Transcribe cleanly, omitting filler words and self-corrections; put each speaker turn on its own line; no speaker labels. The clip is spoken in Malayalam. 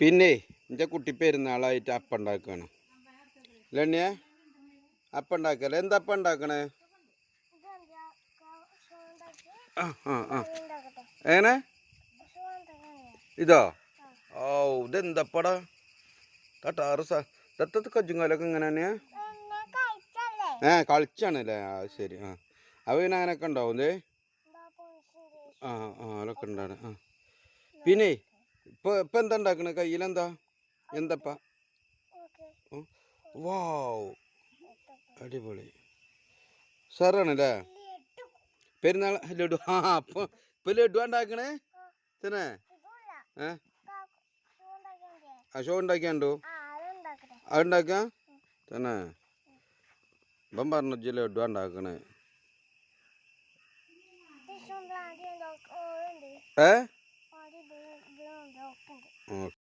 പിന്നെ എൻ്റെ കുട്ടി പെരുന്നാളായിട്ട് അപ്പം ഉണ്ടാക്കുകയാണ് ലണ്ണിയെ അപ്പം ഉണ്ടാക്കല്ലേ എന്താ അപ്പം ഉണ്ടാക്കണേ എങ്ങനെ ഇതോ ഓ ഇതെന്തപ്പടാ തട്ടാറ് ദത്തത്ത് കജ്ജുങ്കാലൊക്കെ ഇങ്ങനെ തന്നെയാ കളിച്ചാണല്ലേ ശരി അവ പിന്നെ അങ്ങനെയൊക്കെ ഉണ്ടാവും അതൊക്കെ ഉണ്ടാണ് പിന്നെ ഇപ്പൊ എന്താ ഉണ്ടാക്കണേ കയ്യിലെന്താ എന്തപ്പാ വാവ് അടിപൊളി സാറാണല്ലേ പെരുന്നാൾ ലഡു ഇപ്പൊ ലഡു ഉണ്ടാക്കണേ തന്നെ ഷോ ഉണ്ടാക്കിയാണ്ടോ അതുണ്ടാക്ക തന്നെ ഇപ്പം പറഞ്ഞു ലഡു ഉണ്ടാക്കണേ